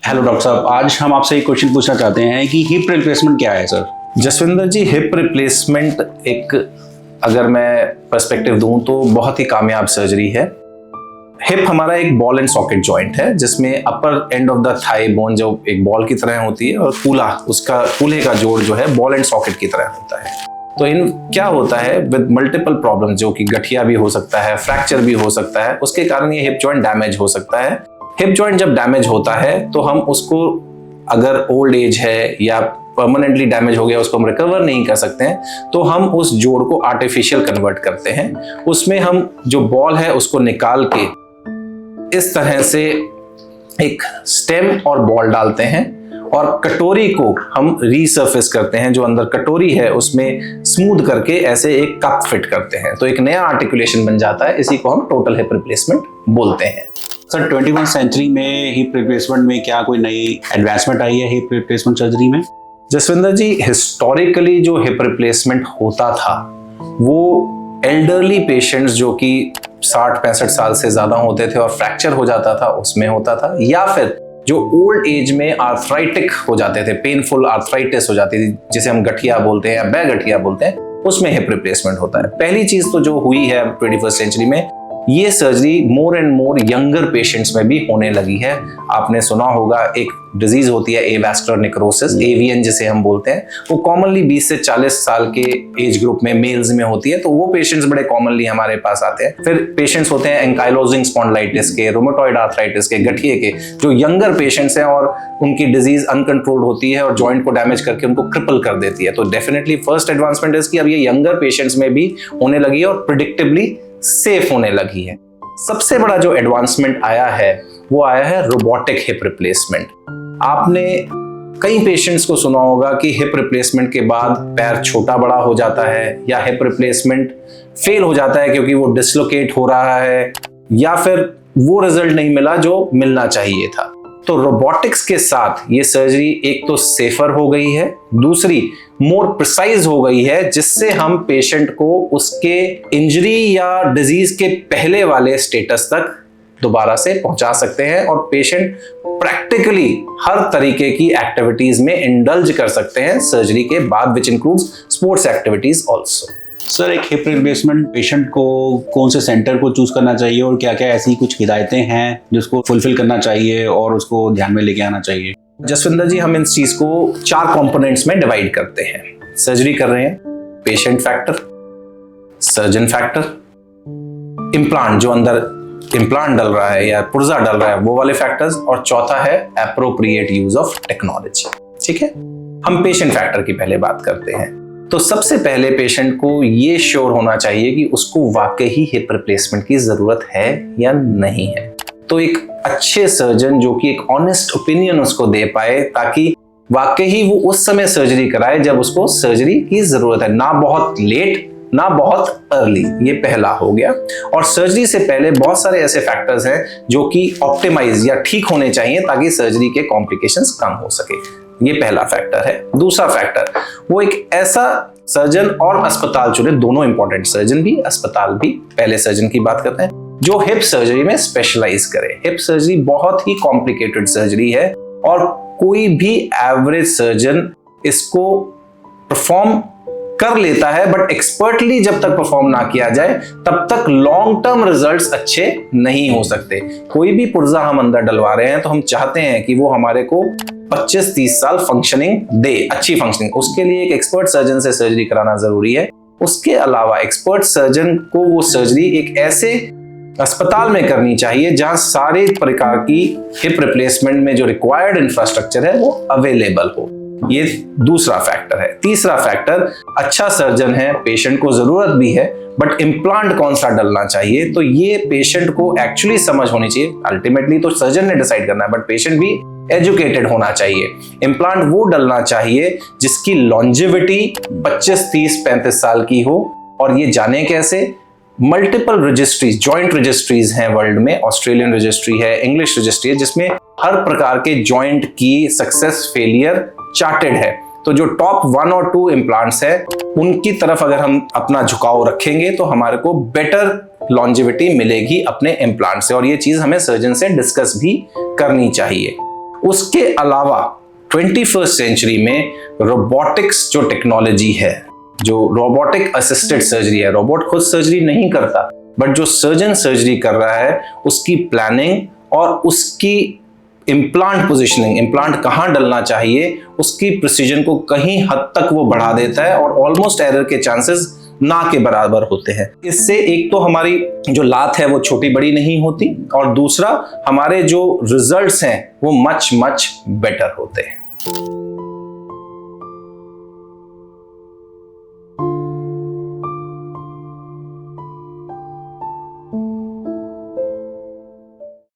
Hello doctor साहब, आज हम आपसे एक क्वेश्चन पूछना चाहते हैं कि हिप रिप्लेसमेंट क्या है सर। जसविंदर जी, हिप रिप्लेसमेंट एक अगर मैं पर्सपेक्टिव दूं तो बहुत ही कामयाब सर्जरी है। हिप हमारा एक बॉल एंड सॉकेट जॉइंट है जिसमें upper end of the thigh bone जो एक बॉल की तरह होती है और कूल्हे का जोड़ जो है बॉल एंड सॉकेट की तरह होता है। तो इन क्या होता है विद मल्टीपल प्रॉब्लम, जो कि गठिया भी हो सकता है, फ्रैक्चर भी हो सकता है, उसके कारण ये हिप जॉइंट डैमेज हो सकता है। हिप जॉइंट जब डैमेज होता है तो हम उसको, अगर ओल्ड एज है या परमानेंटली डैमेज हो गया, उसको हम रिकवर नहीं कर सकते हैं, तो हम उस जोड़ को आर्टिफिशियल कन्वर्ट करते हैं। उसमें हम जो बॉल है उसको निकाल के इस तरह से एक स्टेम और बॉल डालते हैं और कटोरी को हम रीसर्फेस करते हैं। जो अंदर कटोरी है उसमें स्मूथ करके ऐसे एक कप फिट करते हैं, तो एक नया आर्टिकुलेशन बन जाता है। इसी को हम टोटल हिप रिप्लेसमेंट बोलते हैं। सर 21वीं सेंचुरी में हिप रिप्लेसमेंट में क्या कोई नई एडवांसमेंट आई है हिप रिप्लेसमेंट सर्जरी में? जसविंदर जी, हिस्टोरिकली जो हिप रिप्लेसमेंट होता था वो एल्डरली पेशेंट्स जो कि 60-65 साल से ज्यादा होते थे और फ्रैक्चर हो जाता था उसमें होता था, या फिर जो ओल्ड एज में आर्थराइटिक हो जाते थे, पेनफुल आर्थराइटिस हो जाती थी, जिसे हम गठिया बोलते हैं या बैगठिया बोलते हैं, उसमें हिप रिप्लेसमेंट होता है। पहली चीज तो जो हुई है 21st सेंचुरी में, ये surgery more and more younger patients में भी होने लगी है। आपने सुना होगा एक डिजीज होती है एवास्कुलर नेक्रोसिस, एवीएन जिसे हम बोलते हैं, वो कॉमनली 20 से 40 साल के एज ग्रुप में मेल्स में होती है। तो वो पेशेंट्स बड़े कॉमनली हमारे पास आते हैं। फिर पेशेंट्स होते हैं एंकाइलोजिंग स्पॉन्डिलाइटिस के, रोमेटॉइड आर्थराइटिस के, गठिए के, जो यंगर पेशेंट्स हैं और उनकी डिजीज अनकंट्रोल्ड होती है और जॉइंट को डैमेज करके उनको क्रिपल कर देती है। तो डेफिनेटली फर्स्ट एडवांसमेंट इसकी अब ये यंगर पेशेंट्स में भी होने लगी है और प्रिडिक्टिबली सेफ होने लगी है। सबसे बड़ा जो एडवांसमेंट आया है वो आया है रोबोटिक हिप रिप्लेसमेंट। आपने कई पेशेंट्स को सुना होगा कि हिप रिप्लेसमेंट के बाद पैर छोटा बड़ा हो जाता है या हिप रिप्लेसमेंट फेल हो जाता है क्योंकि वो डिसलोकेट हो रहा है या फिर वो रिजल्ट नहीं मिला जो मिलना चाहिए था। तो रोबोटिक्स के साथ ये सर्जरी एक तो सेफर हो गई है, दूसरी मोर प्रिसाइज हो गई है, जिससे हम पेशेंट को उसके इंजरी या डिजीज के पहले वाले स्टेटस तक दोबारा से पहुंचा सकते हैं और पेशेंट प्रैक्टिकली हर तरीके की एक्टिविटीज में इंडल्ज कर सकते हैं सर्जरी के बाद, which includes sports activities also. Sir, एक हिप रिप्लेसमेंट पेशेंट को कौन से सेंटर को चूज करना चाहिए और क्या क्या ऐसी कुछ हिदायतें हैं जिसको फुलफिल करना चाहिए और उसको ध्यान में लेके आना चाहिए? जसविंदर जी, हम इस चीज को 4 कंपोनेंट्स में डिवाइड करते हैं। सर्जरी कर रहे हैं, patient factor, surgeon factor, implant जो अंदर इम्प्लांट डल रहा है या पुर्जा डल रहा है वो वाले फैक्टर्स, और चौथा है एप्रोप्रिएट यूज ऑफ टेक्नोलॉजी। ठीक है, हम पेशेंट फैक्टर की पहले बात करते हैं। तो सबसे पहले पेशेंट को ये श्योर होना चाहिए कि उसको वाकई ही हिप रिप्लेसमेंट की जरूरत है या नहीं है। तो एक अच्छे सर्जन जो कि एक ऑनेस्ट ओपिनियन उसको दे पाए, ताकि वाकई ही वो उस समय सर्जरी कराए जब उसको सर्जरी की जरूरत है, ना बहुत लेट ना बहुत अर्ली। ये पहला हो गया। और सर्जरी से पहले बहुत सारे ऐसे फैक्टर्स हैं जो कि ऑप्टिमाइज या ठीक होने चाहिए ताकि सर्जरी के कॉम्प्लिकेशंस कम हो सके। ये पहला फैक्टर है। दूसरा फैक्टर, वो एक ऐसा सर्जन और अस्पताल चुने, दोनों इंपॉर्टेंट, सर्जन भी अस्पताल भी। पहले सर्जन की बात करते हैं जो हिप सर्जरी में स्पेशलाइज करे। हिप सर्जरी बहुत ही कॉम्प्लिकेटेड सर्जरी है और कोई भी एवरेज सर्जन इसको परफॉर्म कर लेता है, बट एक्सपर्टली जब तक परफॉर्म ना किया जाए तब तक लॉन्ग टर्म रिजल्ट्स अच्छे नहीं हो सकते। कोई भी पुर्जा हम अंदर डलवा रहे हैं तो हम चाहते हैं कि वो हमारे को 25-30 साल फंक्शनिंग दे, अच्छी फंक्शनिंग। उसके लिए एक एक्सपर्ट सर्जन से सर्जरी कराना जरूरी है। उसके अलावा एक्सपर्ट सर्जन को वो सर्जरी एक ऐसे अस्पताल में करनी चाहिए जहां सारे प्रकार की हिप रिप्लेसमेंट में जो रिक्वायर्ड इंफ्रास्ट्रक्चर है वो अवेलेबल हो। ये दूसरा फैक्टर है। तीसरा फैक्टर, अच्छा सर्जन है, पेशेंट को जरूरत भी है, बट इम्प्लांट कौन सा डलना चाहिए, तो ये पेशेंट को एक्चुअली समझ होनी चाहिए। अल्टीमेटली तो सर्जन ने डिसाइड करना है, बट पेशेंट भी एजुकेटेड होना चाहिए। इम्प्लांट वो डलना चाहिए जिसकी लॉन्जिविटी 25, 30, 35 साल की हो। और ये जाने कैसे? मल्टीपल रजिस्ट्रीज, जॉइंट रजिस्ट्रीज हैं वर्ल्ड में। ऑस्ट्रेलियन रजिस्ट्री है, इंग्लिश रजिस्ट्री है, जिसमें हर प्रकार के जॉइंट की सक्सेस फेलियर चार्टेड है। तो जो टॉप 1 और 2 इम्प्लांट्स है उनकी तरफ अगर हम अपना झुकाव रखेंगे तो हमारे को बेटर लॉन्जिविटी मिलेगी अपने इम्प्लांट से। और ये चीज हमें सर्जन से डिस्कस भी करनी चाहिए। उसके अलावा 21st सेंचुरी में रोबोटिक्स जो टेक्नोलॉजी है, जो रोबोटिक असिस्टेड सर्जरी है, रोबोट खुद सर्जरी नहीं करता, बट जो सर्जन सर्जरी कर रहा है उसकी प्लानिंग और उसकी इम्प्लांट पोजिशनिंग, इम्प्लांट कहाँ डलना चाहिए, उसकी प्रिसीजन को कहीं हद तक वो बढ़ा देता है और ऑलमोस्ट एरर के चांसेस ना के बराबर होते हैं। इससे एक तो हमारी जो लात है वो छोटी बड़ी नहीं होती, और दूसरा हमारे जो रिजल्ट्स हैं वो मच बेटर होते हैं।